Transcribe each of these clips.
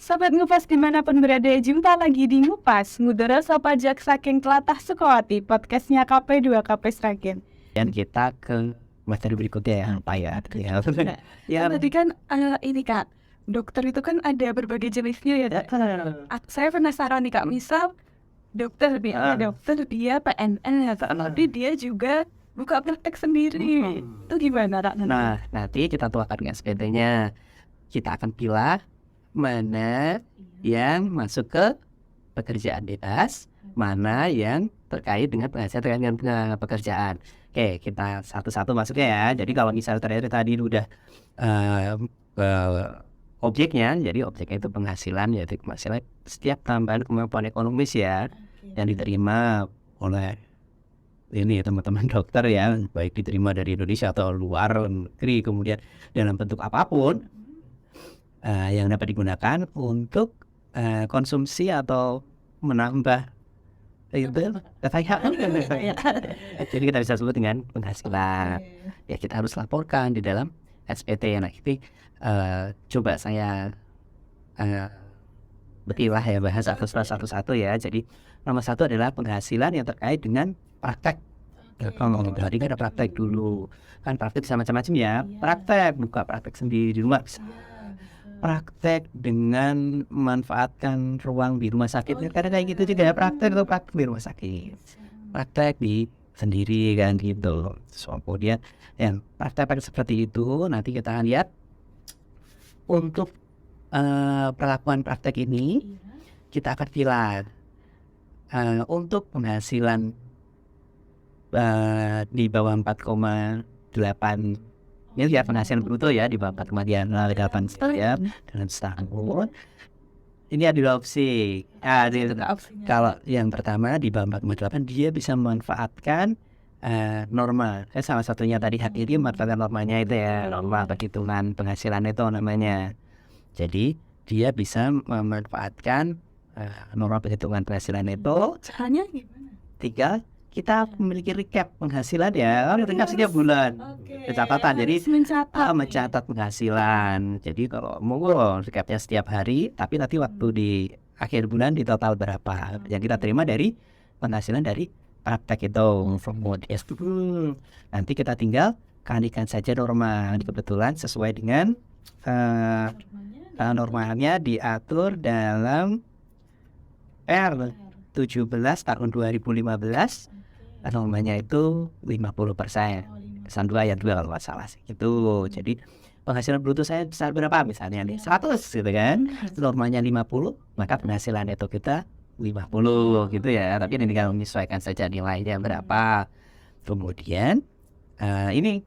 Sobat Ngupas dimanapun berada, jumpa lagi di Ngupas Ngudara Sopajak Saking Telatah Sukawati, podcastnya KP2 KP Sragen. Dan kita ke materi berikutnya ya, apa ya? Ya, tadi kan ini Kak, dokter itu kan ada berbagai jenisnya ya. Saya penasaran nih Kak, misal dokter dia PNN ya, tapi dia juga buka praktek sendiri. Itu gimana Kak? Nah, nanti kita tuakan SPT-nya. Kita akan pilih mana yang masuk ke pekerjaan bebas, mana yang terkait dengan penghasilan terkait dengan pekerjaan. Oke, kita satu-satu masuknya ya. Jadi kalau misalnya tadi udah objeknya, jadi objeknya itu penghasilan, yaitu penghasilan setiap tambahan kemampuan ekonomis ya, yang diterima oleh ini teman-teman dokter ya, baik diterima dari Indonesia atau luar negeri, kemudian dalam bentuk apapun yang dapat digunakan untuk konsumsi atau menambah itu jadi kita bisa sebut dengan penghasilan. Ya kita harus laporkan di dalam SPT. Nah ini coba saya betilah ya, bahas satu-satu ya. Jadi nomor satu adalah penghasilan yang terkait dengan praktek. Kalau tadi kan ada praktek dulu, kan praktek bisa macam-macam ya. Praktek buka praktek sendiri di rumah bisa. Praktek dengan memanfaatkan ruang di rumah sakit, karena kayak gitu juga ya, praktek di rumah sakit, praktek di sendiri kan gitu. So kemudian yang praktek seperti itu nanti kita akan lihat untuk perlakuan praktek ini kita akan pilih untuk penghasilan di bawah 4,8 miliar penghasilan bruto ya, di bawah 4,8 miliar dalam setahun. Ini ada dua opsi. Kalau yang pertama di bawah 4,8 dia bisa memanfaatkan norma. Salah satunya tadi hak ini memanfaatkan normanya itu ya, norma perhitungan penghasilan itu namanya. Jadi dia bisa memanfaatkan norma perhitungan penghasilan itu. Caranya gimana? Tinggal kita memiliki recap penghasilan ya, recap setiap bulan, catatan. Jadi mencatat penghasilan. Jadi kalau mau recapnya setiap hari, tapi nanti waktu di akhir bulan di total berapa yang kita terima dari penghasilan dari praktek itu. Nanti kita tinggal kalikan saja norma, kebetulan sesuai dengan normalnya diatur dalam R17 tahun 2015. Normanya itu 50%. Pesan 2 ayat 2 kalau nggak salah sih. Itu jadi penghasilan bruto saya besar berapa misalnya nih 100 gitu kan. Normanya 50, maka penghasilan itu kita 50 gitu ya. Tapi ini kalau menyesuaikan saja nilainya berapa. Kemudian ini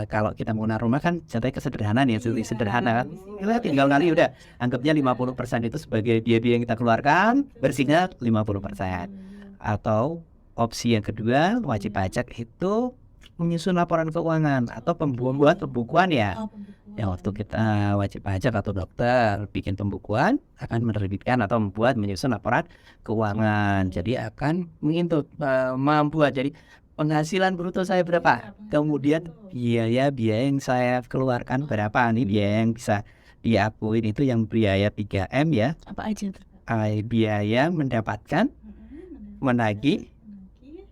kalau kita menggunakan rumah kan contohnya kesederhanaan ya, sederhana kan. Kita tinggal kali udah anggapnya 50% itu sebagai biaya yang kita keluarkan, bersihnya 50%. Atau opsi yang kedua, wajib pajak itu menyusun laporan keuangan atau pembuat pembukuan ya. Yang waktu kita wajib pajak atau dokter bikin pembukuan akan menerbitkan atau menyusun laporan keuangan. Jadi akan membuat jadi penghasilan bruto saya berapa, kemudian biaya yang saya keluarkan berapa, nih biaya yang bisa diakuin itu yang biaya 3M ya. Apa aja? Biaya mendapatkan, menagih,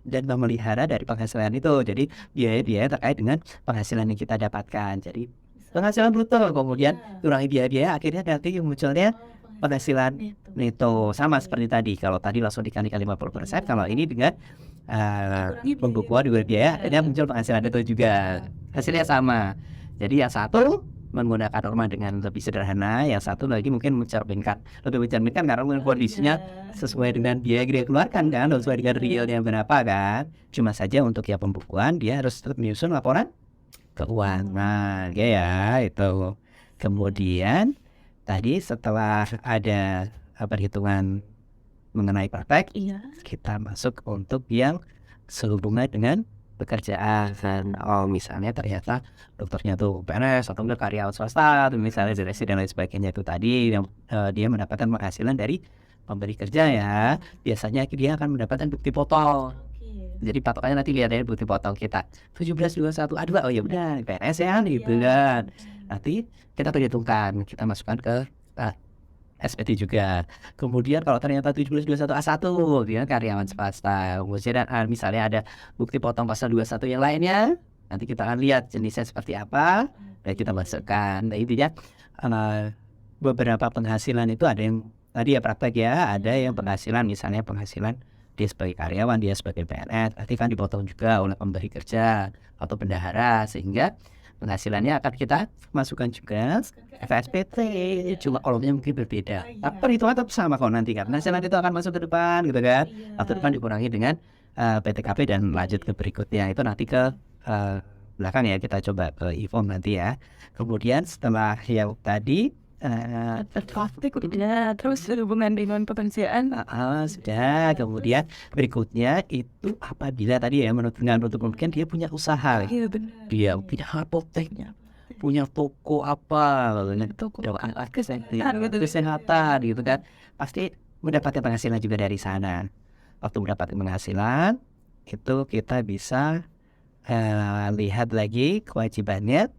dan memelihara dari penghasilan itu. Jadi biaya-biaya terkait dengan penghasilan yang kita dapatkan. Jadi penghasilan bruto, kemudian kurangi biaya-biaya, akhirnya nanti munculnya penghasilan neto. Sama seperti tadi, kalau tadi langsung dikalikan 50%, kalau ini dengan pembukuan juga biaya, akhirnya muncul penghasilan neto juga. Hasilnya sama. Jadi yang satu menggunakan norma dengan lebih sederhana, yang satu lagi mungkin mencerminkan karena kondisinya sesuai dengan biaya yang dia keluarkan kan, sesuai dengan realnya berapa kan. Cuma saja untuk ya pembukuan dia harus tetap menyusun laporan keuangan ya itu. Kemudian tadi setelah ada perhitungan mengenai praktek, kita masuk untuk yang sehubungan dengan pekerjaan. Misalnya ternyata dokternya tuh PNS atau enggak karyawan swasta, misalnya direksi dan lain sebagainya, itu tadi yang dia mendapatkan penghasilan dari pemberi kerja ya. Biasanya dia akan mendapatkan bukti potong. Jadi patokannya nanti lihat dari bukti potong kita 1721 A2, oh ya udah PNS ya nih bulan. Nanti kita perhitungkan, kita masukkan ke SPT juga. Kemudian kalau ternyata 1721A1 dia karyawan swasta. Kemudian misalnya ada bukti potong pasal 21 yang lainnya, nanti kita akan lihat jenisnya seperti apa dan kita masukkan. Nah, intinya beberapa penghasilan itu ada yang tadi ya praktek ya, ada yang penghasilan misalnya penghasilan dia sebagai karyawan, dia sebagai PNS, nanti kan dipotong juga oleh pemberi kerja atau bendahara, sehingga penghasilannya akan kita masukkan juga FSPT, cuma kolomnya mungkin berbeda. Tapi perhitungan tetap sama kok nanti kan. Penghasilan itu akan masuk ke depan gitu kan. Atau depan dikurangi dengan PTKP dan lanjut ke berikutnya. Itu nanti ke belakang ya, kita coba ke e-form nanti ya. Kemudian setelah yang tadi Praktik udah, terus hubungan dengan pekerjaan. sudah. Kemudian berikutnya itu apabila tadi ya menurut mungkin dia punya usaha, Iya benar. dia punya apoteknya, punya toko apa, Toko kesehatan gitu kan, pasti mendapatkan penghasilan juga dari sana. Waktu mendapatkan penghasilan itu kita bisa lihat lagi kewajibannya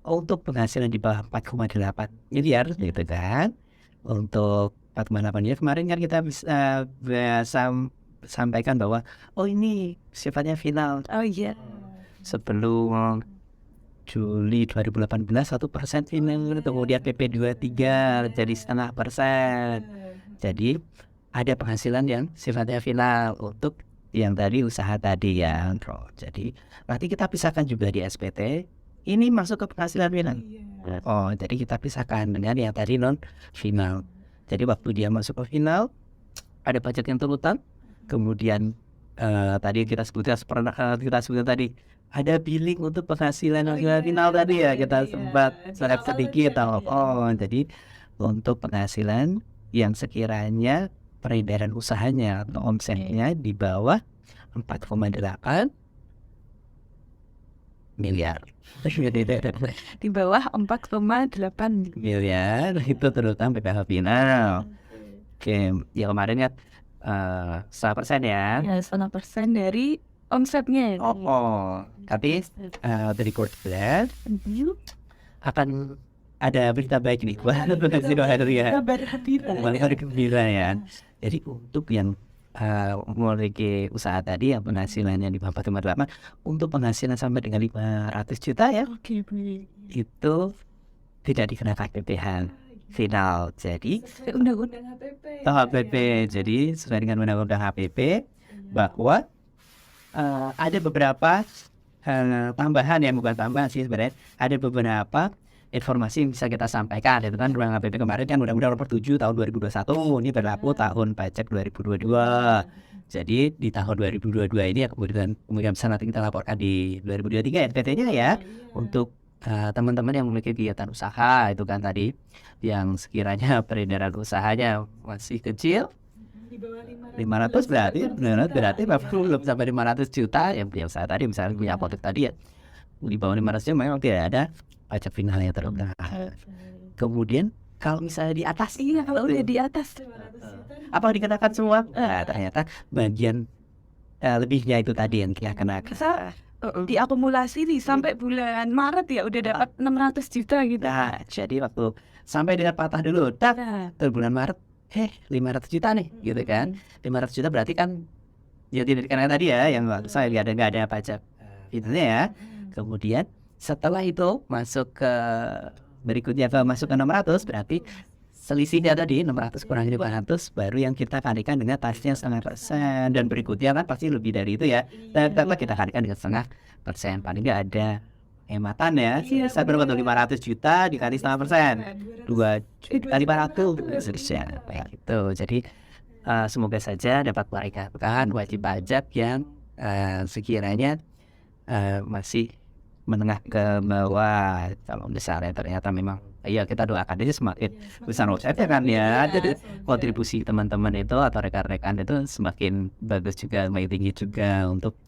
untuk penghasilan di bawah 4,8 miliar gitu kan. Untuk 4,8 miliar kemarin kan kita bisa sampaikan bahwa oh ini sifatnya final. Oh iya. Sebelum Juli 2018 1% final, kemudian PP 23 jadi 0,5%. Jadi ada penghasilan yang sifatnya final untuk yang tadi usaha tadi ya. Jadi nanti kita pisahkan juga di SPT. Ini masuk ke penghasilan final. Oh, jadi kita pisahkan dengan yang tadi non final. Jadi waktu dia masuk ke final ada pajak yang terutang. Kemudian tadi kita sebutkan tadi ada billing untuk penghasilan final tadi ya, kita sempat sedikit. Jadi untuk penghasilan yang sekiranya peredaran usahanya atau omsetnya di bawah 4,8 miliar. Di bawah 4,8 miliar itu terutama PPh final. Oke, ya kemarin kan 100% ya. ya 100% dari omsetnya. Tapi dari Courtland akan ada berita baik nih buat penghasilan ya. Hari gembira ya. Jadi untuk yang memiliki usaha tadi yang penghasilannya di bawah 4,8, untuk penghasilan sampai dengan 500 juta ya, Oke, itu tidak dikenakan PPh final. Jadi undang-undang HPP. Jadi sesuai dengan undang-undang HPP bahwa ada beberapa tambahan yang bukan tambahan sih sebenarnya, ada beberapa informasi yang bisa kita sampaikan. Itu kan ruang HPP kemarin kan Undang-Undang Nomor 7 tahun 2021, ini berlaku tahun pajak 2022. Jadi di tahun 2022 ini ya kemudian bisa nanti kita laporkan di 2023 NPT-nya ya. Untuk teman-teman yang memiliki kegiatan usaha itu kan tadi yang sekiranya peredaran usahanya masih kecil, 500 berarti belum sampai 500 juta yang punya usaha tadi, misalnya punya apotek tadi ya, di bawah 500 juta memang tidak ada pajak finalnya terutama. Kemudian kalau misalnya di atas, kalau udah di atas apa dikenakan semua? Ternyata bagian lebihnya itu tadi yang kita kenakan. Diakumulasi nih sampai bulan Maret ya udah dapat 600 juta gitu. Nah, jadi waktu sampai dengan patah dulu, ke bulan Maret 500 juta nih gitu kan. 500 juta berarti kan ya tidak dikenakan tadi ya, yang saya nggak ada pajak finalnya ya. Kemudian setelah itu masuk ke berikutnya masuk ke 600, berarti selisihnya tadi 600 kurang 500 baru yang kita kalikan dengan tasnya 0,5%, dan berikutnya kan pasti lebih dari itu ya. Tetap kita kalikan dengan 0,5%, paling nggak ada hematan ya. Saya berapa tuh 500 juta dikali 0,5%, 2.500.000 kayak gitu. Jadi semoga saja dapat meringankan wajib pajak yang sekiranya masih menengah ke bawah. Kalau misalnya ternyata memang ya kita doakan aja semakin besar omsetnya kan ya, jadi kontribusi teman-teman itu atau rekan-rekan itu semakin bagus juga, semakin tinggi juga untuk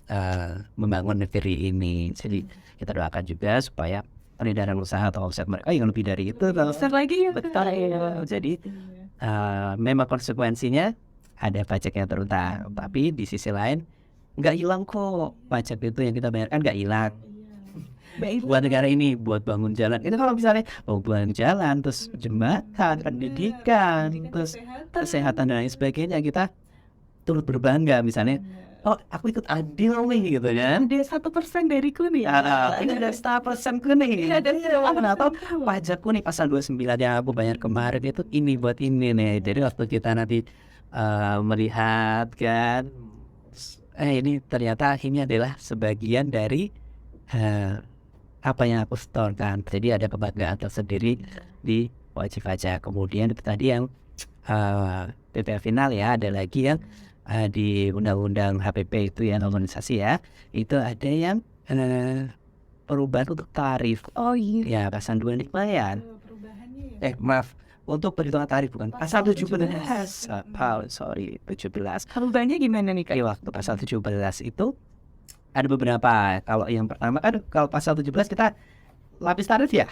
membangun negeri ini. Jadi kita doakan juga supaya peredaran usaha atau omset mereka yang lebih dari itu besar lagi ya. betul ya. Jadi memang konsekuensinya ada pajak yang terutang, tapi di sisi lain nggak hilang kok pajak itu yang kita bayarkan, nggak hilang. buat negara ini, buat bangun jalan. Itu kalau misalnya bangun jalan, terus jembatan, pendidikan, terus kesehatan dan lain sebagainya, kita turut berbangga. Misalnya, oh aku ikut adil nih gitu kan. Ada 1% dariku nih. Ini ada 1% nih. Atau pajakku nih pasal 29 yang aku bayar kemarin itu ini buat ini nih. Jadi waktu kita nanti melihat kan, ini ternyata ini adalah sebagian dari apa yang aku setorkan. Jadi ada kebanggaan tersendiri di wajib pajak. Kemudian itu tadi yang PPh final ya, ada lagi yang di undang-undang HPP itu yang organisasi ya, itu ada yang perubahan untuk tarif. Oh iya. Ya pasal 25 ya. Maaf, untuk perhitungan tarif bukan pasal 17. Sorry 17. Perubahannya gimana nih Kak? Di waktu pasal 17 itu ada beberapa. Kalau yang pertama kan kalau pasal 17 kita lapis tarif ya.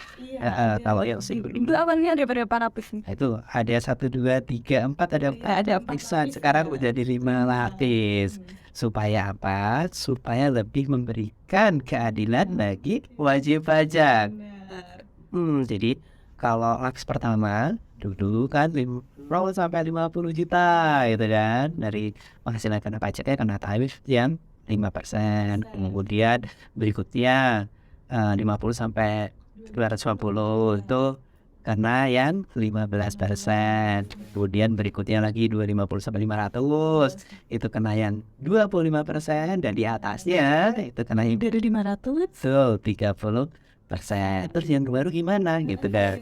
Kalau yang Itu awalnya ada berapa lapis nih? itu ada 1, 2, 3, 4 ada lapisan. Sekarang udah di 5 lapis. Supaya apa? Supaya lebih memberikan keadilan bagi wajib pajak. Jadi kalau lapis pertama dulu kan 50 sampai 50 juta gitu kan, dari penghasilan kena pajaknya kena tarif yang 5%. Kemudian berikutnya 50 sampai 250 itu karena yang 15%. Kemudian berikutnya lagi 250 sampai 500 itu kena yang 25%, dan di atasnya itu kena yang Dari 500. 30%. Terus yang baru gimana gitu kan?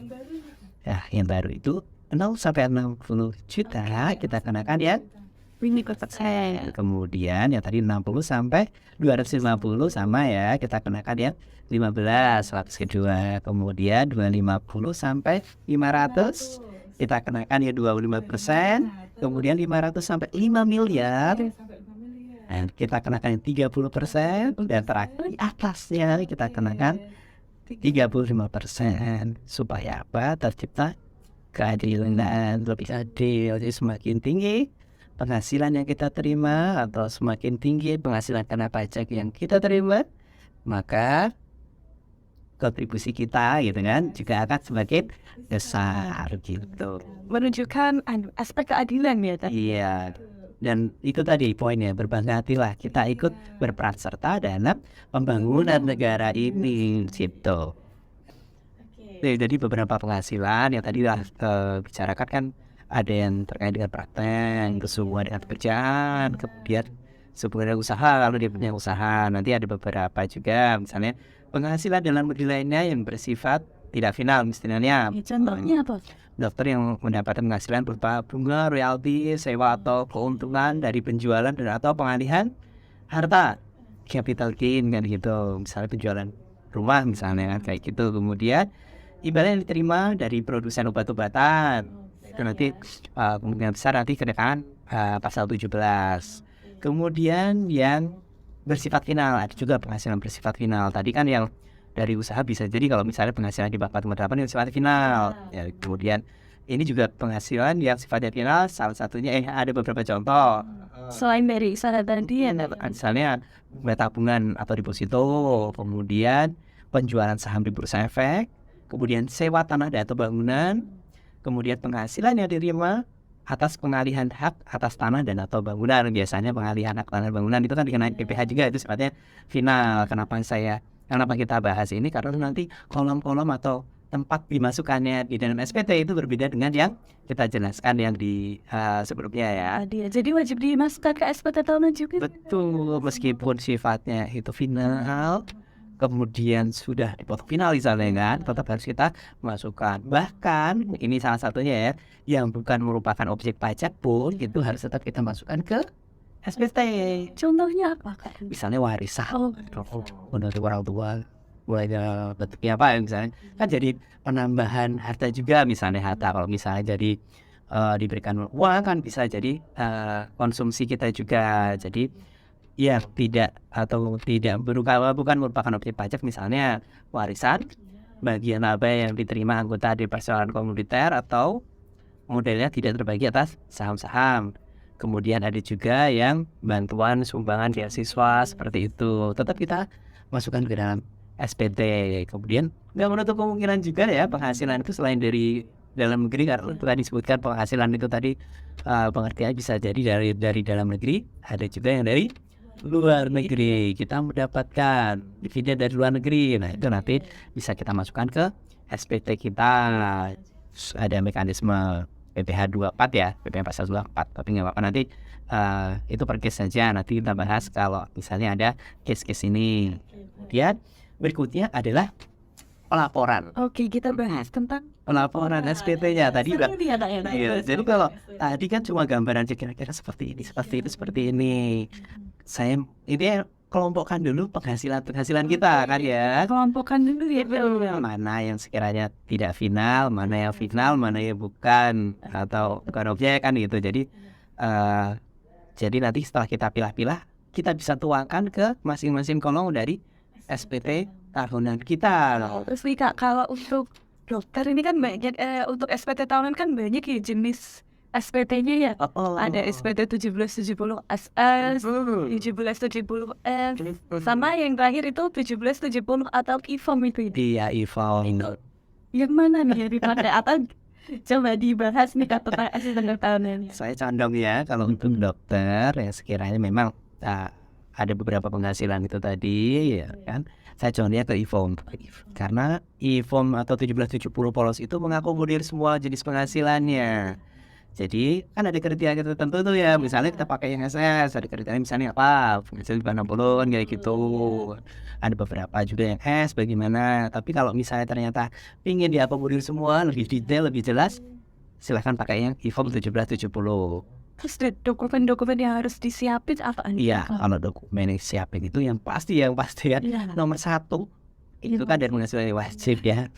Ya yang baru itu 0 sampai 60 juta kita kenakan ya. Kemudian yang tadi 60 sampai 250 sama ya, kita kenakan yang 15 lapis kedua. Kemudian 250 sampai 500 kita kenakan ya 25%. Kemudian 500 sampai 5 miliar kita kenakan yang 30%. Dan terakhir di atasnya kita kenakan 35%. Supaya apa? Tercipta keadilan, lebih adil. Jadi semakin tinggi penghasilan yang kita terima atau semakin tinggi penghasilan kena pajak yang kita terima, maka kontribusi kita gitu kan juga akan semakin besar gitu. Menunjukkan aspek keadilan ya Kak? Iya. Dan itu tadi poinnya, berbangga hatilah kita ikut berperan serta dalam pembangunan negara ini gitu. Jadi beberapa penghasilan yang tadi bicarakan kan, ada yang terkait dengan praktek, terus hubungan dengan pekerjaan, kemudian sebuah usaha, kalau dia punya usaha. Nanti ada beberapa juga misalnya penghasilan dalam negeri lainnya yang bersifat tidak final, misalnya Contohnya apa? dokter yang mendapatkan penghasilan berupa bunga, royalti, sewa atau keuntungan dari penjualan dan atau pengalihan harta, capital gain kan gitu, misalnya penjualan rumah misalnya kayak gitu. Kemudian ibadah yang diterima dari produsen obat-obatan itu nanti kemungkinan besar nanti kenakan pasal 17. Kemudian yang bersifat final, ada juga penghasilan bersifat final. Tadi kan yang dari usaha bisa jadi kalau misalnya penghasilan di bawah 48 yang sifatnya final ya. Kemudian ini juga penghasilan yang sifatnya final, salah satunya ada beberapa contoh. Selain dari usaha tadi ya Misalnya tabungan atau deposito, kemudian penjualan saham di bursa efek, kemudian sewa tanah dan atau bangunan, kemudian penghasilan yang diterima atas pengalihan hak atas tanah dan atau bangunan. Biasanya pengalihan hak tanah dan bangunan itu kan dikenai PPh juga, itu sifatnya final. Kenapa kita bahas ini? Karena nanti kolom-kolom atau tempat dimasukkannya di dalam SPT itu berbeda dengan yang kita jelaskan yang di sebelumnya ya. Jadi wajib dimasukkan ke SPT tahunan juga. Betul, meskipun sifatnya itu final, kemudian sudah dipotong final misalnya kan, tetap harus kita masukkan. Bahkan ini salah satunya ya, yang bukan merupakan objek pajak pun itu harus tetap kita masukkan ke SPT. Contohnya apa Kak? Misalnya warisan menurut orang tua, mulainya bentuknya apa ya, misalnya kan jadi penambahan harta juga, misalnya harta kalau misalnya jadi diberikan uang kan bisa jadi konsumsi kita juga. Jadi ya tidak bukan merupakan objek pajak, misalnya warisan, bagian laba yang diterima anggota di persoalan komunitas atau modelnya tidak terbagi atas saham-saham. Kemudian ada juga yang bantuan sumbangan beasiswa seperti itu, tetap kita masukkan ke dalam SPT. Kemudian nggak menutup kemungkinan juga ya penghasilan itu selain dari dalam negeri, karena tadi disebutkan penghasilan itu tadi pengertian bisa jadi dari dalam negeri, ada juga yang dari luar negeri. Kita mendapatkan dividen dari luar negeri, nah itu nanti bisa kita masukkan ke SPT kita. Ada mekanisme PPh 24 ya, PPh pasal 24, tapi nggak apa-apa, nanti itu per case saja, nanti kita bahas kalau misalnya ada case-case ini. Kemudian berikutnya adalah pelaporan. Oke, kita bahas tentang Pelaporan SPT-nya tadi udah. seperti ya, Nak, ya. Iya, jadi kalau tadi kan cuma gambaran kira-kira seperti ini, seperti itu, seperti ini. Saya ini kelompokkan dulu penghasilan kita kan ya. Kelompokkan dulu ya. Mana yang sekiranya tidak final, mana yang final, mana yang bukan atau bukan objek kan gitu. Jadi nanti setelah kita pilah-pilah, kita bisa tuangkan ke masing-masing kolom dari SPT tahunan kita. Terus nih Kak, kalau untuk dokter ini kan banyak, untuk SPT tahunan kan banyak ya jenis SPT-nya ya. Ada SPT 1770 SS, 1770S, sama yang terakhir itu 1770 atau IFOM itu. Iya, IFOM. Yang mana nih daripada atau coba dibahas nih Kak tentang SPT tahunan. Saya condong ya kalau untuk dokter ya sekiranya memang ada beberapa penghasilan itu tadi ya kan, saya condongnya ke IFOM karena IFOM atau 1770 polos itu mengakomodir semua jenis penghasilannya. Jadi kan ada kriteria tertentu tuh ya, misalnya kita pakai yang SS, ada kriteria misalnya apa, misalnya 60 kayak gitu. Ada beberapa juga yang S bagaimana, tapi kalau misalnya ternyata ingin diakomodir semua lebih detail, lebih jelas, silahkan pakai yang IFOM 1770. Terus dokumen-dokumen yang harus disiapin apa nih? Iya, kalau dokumen yang siapin itu yang pasti ya nomor 1 itu kan dari penghasilan wajib ya.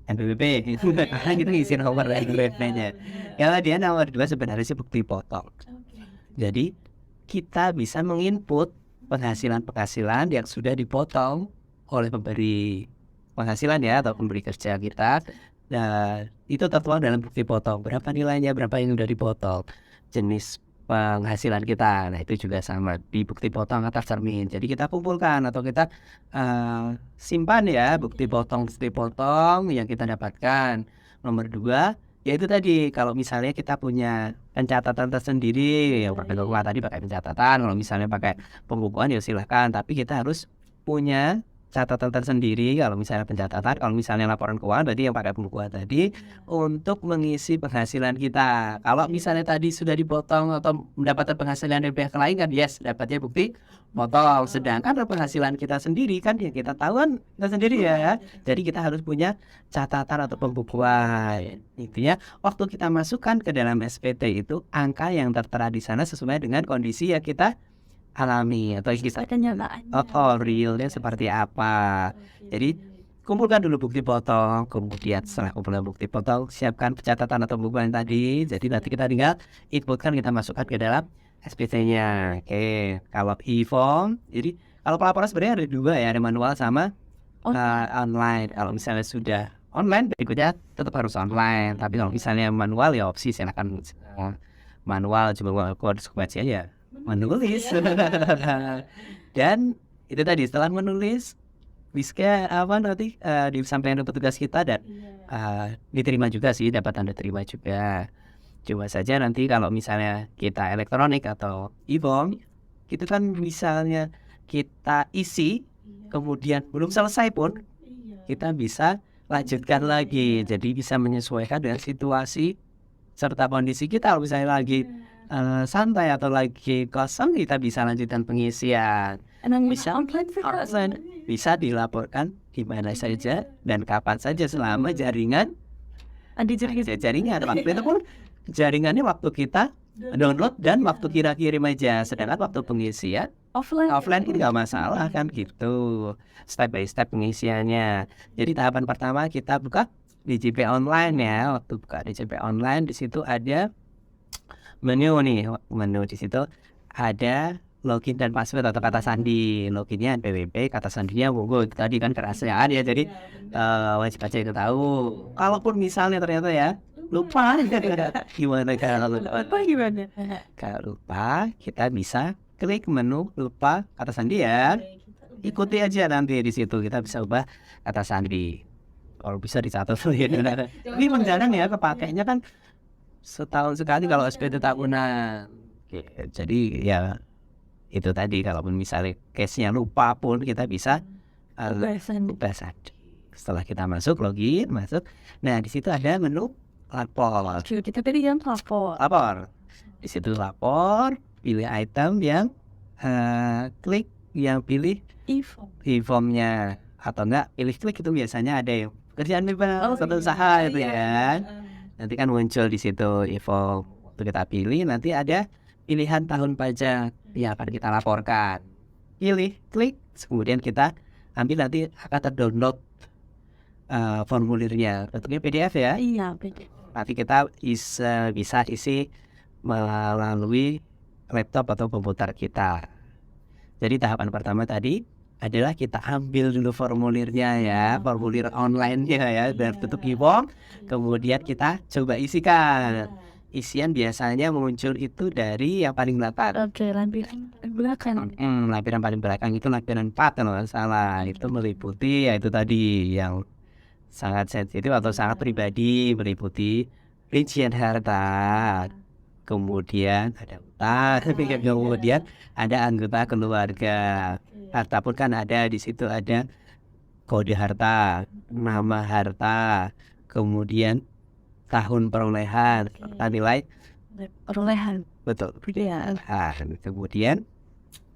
NPWP itu karena kita ngisi nomor NPWP-nya. Kalau dia nomor 2 sebenarnya sih bukti potong. Jadi kita bisa menginput penghasilan yang sudah dipotong oleh pemberi penghasilan ya atau pemberi kerja kita. Nah, itu tertuang dalam bukti potong. Berapa nilainya, berapa yang sudah dipotong, jenis penghasilan kita. Nah, itu juga sama di bukti potong atas cermin. Jadi kita kumpulkan atau kita simpan ya bukti potong yang kita dapatkan. Nomor 2, yaitu tadi kalau misalnya kita punya pencatatan tersendiri, ya pakai dokumen tadi pakai pencatatan. Kalau misalnya pakai pembukuan ya silahkan. Tapi kita harus punya catatan tersendiri kalau misalnya pencatatan, kalau misalnya laporan keuangan berarti yang pakai pembukuan tadi untuk mengisi penghasilan kita. Kalau misalnya tadi sudah dipotong atau mendapatkan penghasilan dari pihak lain kan yes, dapatnya bukti potong. Sedangkan penghasilan kita sendiri kan yang kita tahu kan kita sendiri ya. Jadi kita harus punya catatan atau pembukuan. Intinya waktu kita masukkan ke dalam SPT itu angka yang tertera di sana sesuai dengan kondisi yang kita alami atau kisah realnya seperti apa. Jadi kumpulkan dulu bukti potong, kemudian setelah kumpulkan bukti potong siapkan pencatatan atau pembukuan tadi. Jadi nanti kita tinggal inputkan, kita masukkan ke dalam SPT-nya. Oke, kalau IFOM, jadi kalau pelaporan sebenarnya ada 2 ya, ada manual sama online. Kalau misalnya sudah online berikutnya tetap harus online, tapi kalau misalnya manual ya opsi silakan manual, coba kode baca ya menulis. Dan itu tadi setelah menulis bisa nanti disampaikan ke petugas kita dan diterima juga sih, dapat tanda terima juga. Coba saja nanti kalau misalnya kita elektronik atau e-form itu kan misalnya kita isi kemudian belum selesai pun kita bisa lanjutkan lagi, jadi bisa menyesuaikan dengan situasi serta kondisi kita. Kalau misalnya lagi santai atau lagi kosong kita bisa lanjutkan pengisian. Bisa dilaporkan di mana saja dan kapan saja selama jaringan ada jaringan. Waktu itu pun jaringannya waktu kita download dan waktu kirim aja. Sedangkan waktu pengisian offline itu nggak masalah kan gitu. Step by step pengisiannya. Jadi tahapan pertama kita buka DJP online ya. Waktu buka DJP online di situ ada menu di situ ada login dan password atau kata sandi. Loginnya NPWP, kata sandinya monggo tadi kan kerahasiaan ya. Jadi wajib aja itu tahu. Kalaupun misalnya ternyata ya lupa gimana kalau lupa kita bisa klik menu lupa kata sandi ya. ikuti aja nanti di situ kita bisa ubah kata sandi. Kalau bisa dicatat tuh ya. Tapi emang jarang ya kepakainya kan setahun sekali kalau SPT tahunan. Oke, jadi ya itu tadi kalaupun misalnya case-nya lupa pun kita bisa ubah sandi. Setelah kita masuk login masuk, nah di situ ada menu lapor. Kita pilih yang lapor. Di situ lapor, pilih item yang klik yang pilih e-formnya atau enggak pilih klik itu biasanya ada yang pekerjaan bebas atau usaha itu ya. Nanti kan muncul di situ e-form. Waktu kita pilih nanti ada pilihan tahun pajak yang akan kita laporkan. Pilih, klik, kemudian kita ambil nanti akan terdownload formulirnya. Bentuknya PDF ya. Iya, PDF. Nanti kita bisa isi melalui laptop atau komputer kita. Jadi tahapan pertama tadi adalah kita ambil dulu formulirnya ya, formulir online-nya ya, dan bentuk e-form. Kemudian kita coba isikan. Isian biasanya muncul itu dari yang paling belakang. Oke, lampiran belakang. Lampiran paling belakang itu lampiran 4 kalau nggak salah. Itu meliputi ya itu tadi yang sangat sensitif atau sangat pribadi, meliputi rincian harta. Kemudian ada utang, kemudian ada anggota keluarga. Harta pun kan ada di situ, ada kode harta, nama harta, kemudian tahun perolehan, nilai Perolehan. betul. Ya. Kemudian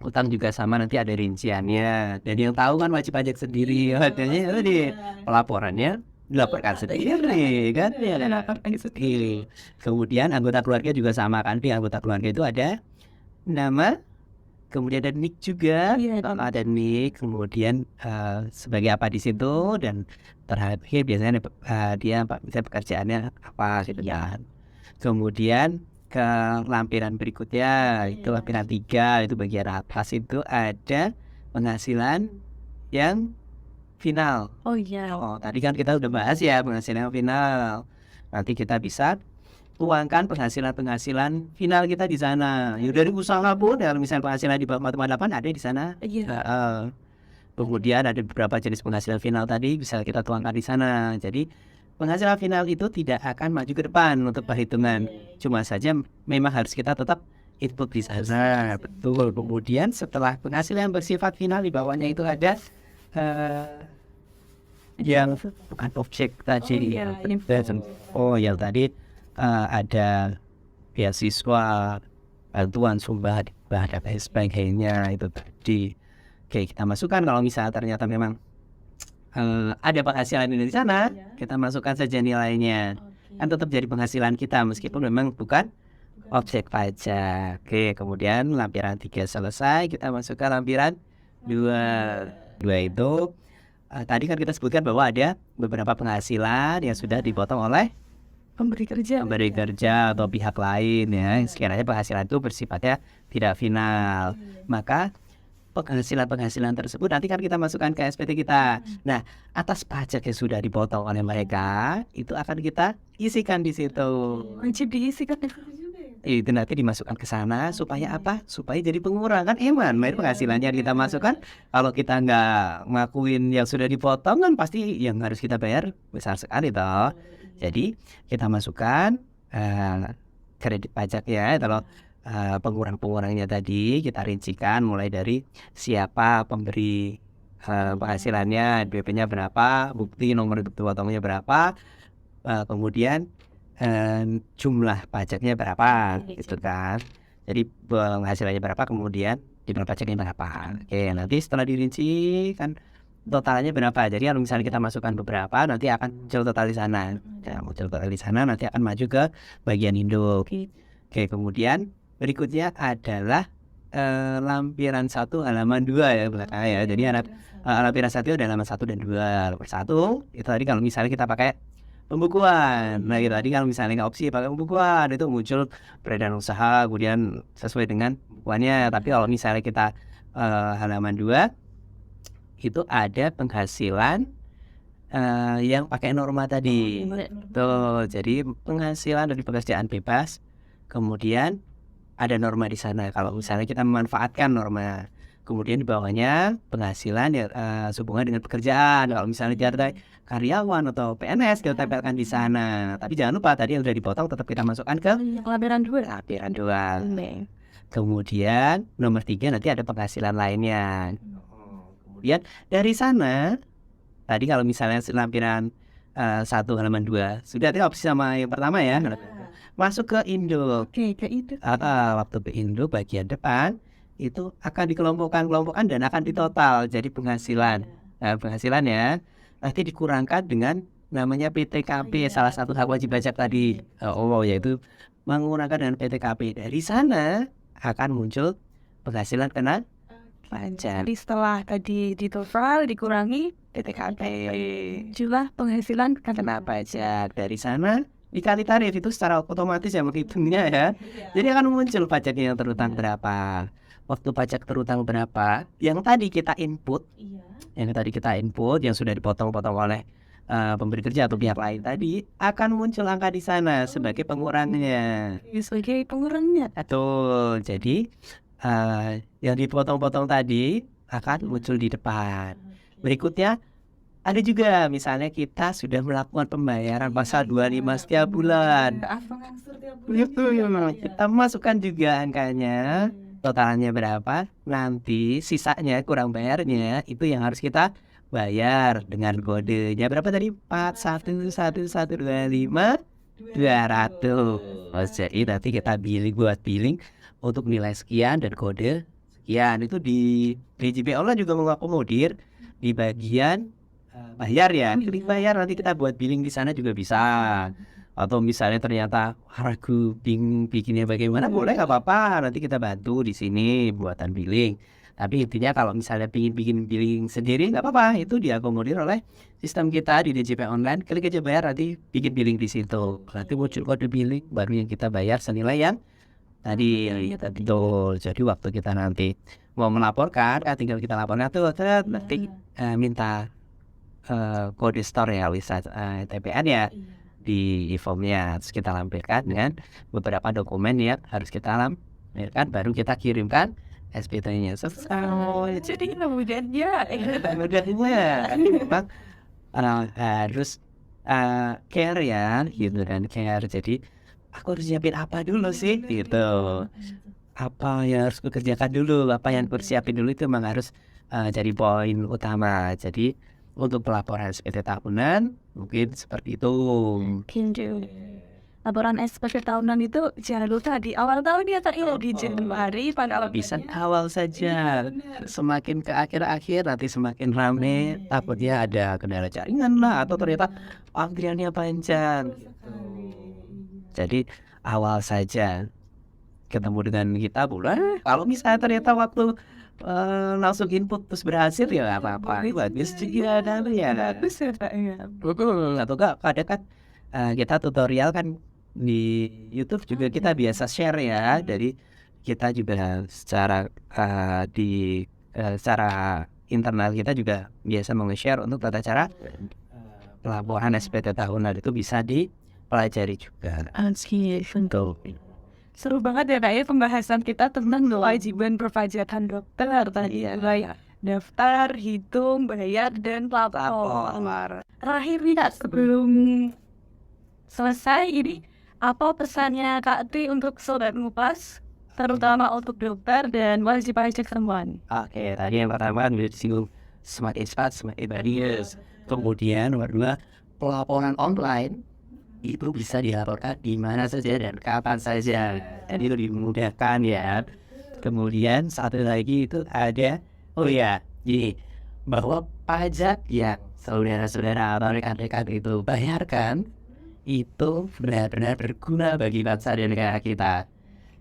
utang juga sama, nanti ada rinciannya. Dan yang tahu kan wajib pajak sendiri, adanya tadi pelaporannya dilaporkan sendiri kan ya, sendiri. Kemudian anggota keluarga juga sama kan, di anggota keluarga itu ada nama, kemudian ada nik juga, ada nik, kemudian sebagai apa di situ, dan terakhir biasanya dia misalnya pekerjaannya apa gitu kan. Kemudian ke lampiran berikutnya itu lampiran 3, itu bagian atas itu ada penghasilan yang final. Oh iya. Tadi kan kita udah bahas ya penghasilan final. Nanti kita bisa tuangkan penghasilan final kita di sana. Ya dari usaha pun, kalau misalnya penghasilan di bawah 4,8 ada di sana. Iya. Kemudian ada beberapa jenis penghasilan final tadi bisa kita tuangkan di sana. Jadi penghasilan final itu tidak akan maju ke depan untuk perhitungan. Cuma saja memang harus kita tetap input di sana. Betul. Kemudian setelah penghasilan bersifat final di bawahnya itu ada yang bukan objek tadi. Yang tadi ada beasiswa, bantuan sumber dan sebagainya itu tadi. Oke, kita masukkan kalau misalnya ternyata memang ada penghasilan di sana, kita masukkan saja nilainya. Kan tetap jadi penghasilan kita meskipun memang bukan objek pajak. Oke, kemudian lampiran 3 selesai, kita masukkan lampiran 2. Itu tadi kan kita sebutkan bahwa ada beberapa penghasilan yang sudah dipotong oleh pemberi kerja atau pihak lain ya. Sekiranya penghasilan itu bersifatnya tidak final, maka penghasilan tersebut nanti kan kita masukkan ke SPT kita. Nah, atas pajak yang sudah dipotong oleh mereka itu akan kita isikan di situ. Wajib diisikan. Itu nanti dimasukkan ke sana supaya apa? Supaya jadi pengurangan penghasilannya kita masukkan. Kalau kita nggak ngakuin yang sudah dipotong kan pasti yang harus kita bayar besar sekali toh. Jadi kita masukkan kredit pajak ya. Kalau pengurang-pengurangnya tadi kita rincikan mulai dari siapa pemberi penghasilannya, DP-nya berapa, bukti nomor potongnya berapa, kemudian jumlah pajaknya berapa gitu kan. Jadi penghasilannya berapa, kemudian jumlah pajaknya berapa. Oke, nanti setelah dirinci kan totalnya berapa. Jadi kalau misalnya kita masukkan beberapa, nanti akan muncul total di sana. Muncul total di sana, nanti akan maju ke bagian induk. Oke, kemudian berikutnya adalah lampiran 1 halaman 2 ya belakang ya. Jadi lampiran 1 ada halaman 1 dan 2. Lampiran 1 itu tadi kalau misalnya kita pakai pembukuan. Nah, gitu tadi kalau misalnya nggak opsi pakai pembukuan itu muncul peredaran usaha kemudian sesuai dengan pembukuannya. Tapi kalau misalnya kita halaman 2 itu ada penghasilan yang pakai norma tadi. Tuh, jadi penghasilan dari pekerjaan bebas. Kemudian ada norma di sana. Kalau misalnya kita memanfaatkan norma Kemudian di bawahnya penghasilan yang sehubungan dengan pekerjaan. Kalau misalnya dia ada karyawan atau PNS, kita tempelkan di sana. Tapi jangan lupa tadi yang sudah dipotong tetap kita masukkan ke Lampiran 2. lampiran 2. Kemudian nomor 3 nanti ada penghasilan lainnya. Kemudian dari sana tadi kalau misalnya lampiran 1 halaman 2 sudah ada opsi sama yang pertama ya. Masuk ke Indo. Oke, ke itu. Waktu ke Indo bagian depan itu akan dikelompokkan dan akan ditotal jadi penghasilan. Penghasilan ya nanti dikurangkan dengan namanya PTKP, salah satu hak wajib pajak tadi. Yaitu mengurangkan dengan PTKP. Dari sana akan muncul penghasilan kena pajak. Jadi setelah tadi ditotal dikurangi PTKP, jumlah penghasilan kena pajak. Dari sana dikali tarif itu secara otomatis ya menghitungnya ya. Jadi akan muncul pajaknya yang terutang berapa. Waktu pajak terutang berapa yang tadi kita input, yang sudah dipotong-potong oleh pemberi kerja atau pihak lain tadi, akan muncul angka di sana sebagai pengurangnya. Sebagai pengurangnya. Betul. Jadi yang dipotong-potong tadi akan muncul di depan. Berikutnya ada juga misalnya kita sudah melakukan pembayaran pasal 25 setiap bulan. Kita masukkan juga angkanya. Totalnya berapa, nanti sisanya kurang bayarnya itu yang harus kita bayar dengan kodenya berapa tadi, 411125 200. Jadi nanti kita buat billing untuk nilai sekian dan kode sekian. Itu di DJP Online juga mengakomodir di bagian bayar ya. Klik bayar nanti kita buat billing di sana juga bisa. Atau misalnya ternyata ragu bikinnya bagaimana, boleh nggak apa-apa, nanti kita bantu di sini buatan billing. Tapi intinya kalau misalnya bikin billing sendiri nggak apa-apa, itu diakomodir oleh sistem kita di DJP Online. Klik aja bayar, nanti bikin billing di situ. Nanti muncul kode billing baru yang kita bayar senilai yang tadi. Betul. Jadi waktu kita nanti mau melaporkan, tinggal kita laporkan tuh, nanti minta kode store ya, TPN ya. Di formnya terus kita lampirkan dengan beberapa dokumen yang harus kita lampirkan, baru kita kirimkan SPT-nya. Jadi kemudiannya memang harus care ya gitu, dan care. Jadi aku harus siapin apa dulu sih gitu, apa yang harus kukerjakan dulu, apa yang persiapin dulu, itu memang harus jadi poin utama. Jadi untuk pelaporan SPT tahunan mungkin seperti itu. Laporan SPT tahunan itu jangan lupa di awal tahun ya, di Januari pada bisa awal saja. Semakin ke akhir-akhir nanti semakin rame, takutnya ada kendala jaringan lah, atau ternyata antriannya panjang. Jadi awal saja ketemu dengan kita boleh. Kalau misalnya ternyata waktu langsung input terus berhasil ya nggak apa-apa, bagus juga ya. Atau enggak kadang kan kita tutorial kan di YouTube juga kita biasa share ya. Jadi kita juga secara secara internal kita juga biasa meng-share untuk tata cara pelaporan SPT tahunan itu bisa dipelajari juga. Seru banget ya kayaknya pembahasan kita tentang kewajiban perpajakan dokter tadi ya, daftar, hitung, bayar, dan lapor. Terakhir nih Kak, sebelum selesai ini, apa pesannya Kak Tri untuk Sobat Ngupas, terutama untuk dokter dan wajib pajak semua? Oke, tadi yang pertama sudah disinggung semakin cepat, semakin bagus. Kemudian nomor 2, pelaporan online itu bisa dilaporkan di mana saja dan kapan saja, jadi lebih memudahkan ya. Kemudian satu lagi itu ada, gini, bahwa pajak yang saudara-saudara atau rekan-rekan itu bayarkan itu benar-benar berguna bagi bangsa dan negara kita.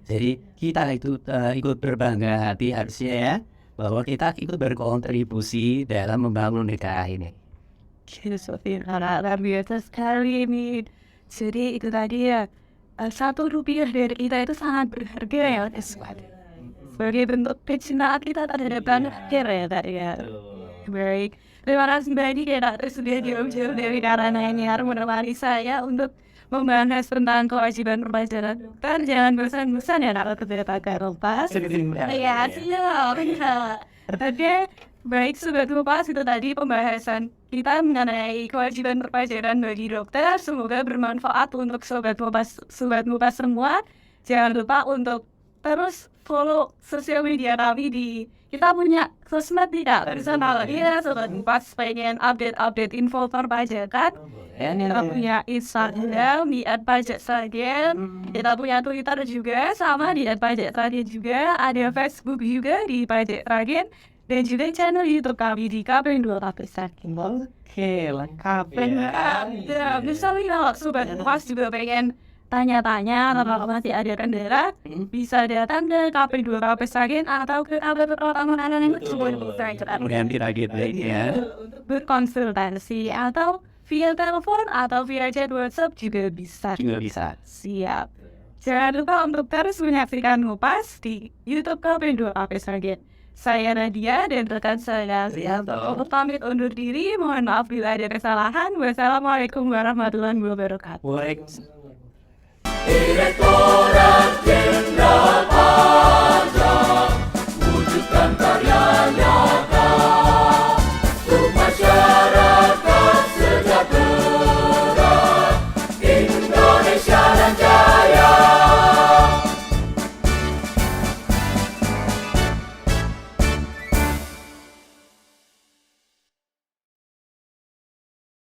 Jadi kita itu ikut berbangga hati harusnya ya, bahwa kita ikut berkontribusi dalam membangun negara ini. Biasa sekali ini. Jadi itu tadi ya, Rp1 dari kita itu sangat berharga ya, sebagai bentuk kecintaan kita terhadap tanah air ya tadi ya. Baik, terima kasih banyak ya Kak, sudah jauh-jauh dari Karanganyar menemani saya untuk membahas tentang kewajiban perpajakan dokter. Jangan bosan-bosan ya nak ketika Kompas. Iya, siap. Oke, baik Sobat Kompas, itu tadi pembahasan kita mengenai kewajiban perpajakan bagi dokter. Semoga bermanfaat untuk Sobat Kompas semua. Jangan lupa untuk terus follow sosial media kami kita punya sosmed tidak personal ya Sobat Kompas, pengen update info perpajakan. Kita punya Instagram di @pajaksagen, kita punya Twitter juga sama di @pajaksagen juga, ada Facebook juga di Pajaksagen, dan juga channel YouTube kami di KP2 Pajaksagen. Oke, lengkap Ya, misalnya kalau Sobat Kompas juga pengen tanya-tanya atau masih ada kendala, bisa datang ke KP2 Pajaksagen atau ke KP Pertama yang kemudian kita ya berkonsultasi atau via telepon atau via chat WhatsApp juga bisa. Siap. Jangan lupa untuk terus menyaksikan Kompas di YouTube KP2 Pajaksagen. Saya Nadia dan rekan saya Rianto pamit undur diri. Mohon maaf bila ada kesalahan. Wassalamualaikum warahmatullahi wabarakatuh. Waalaikumsalam. Direktorat Jenderal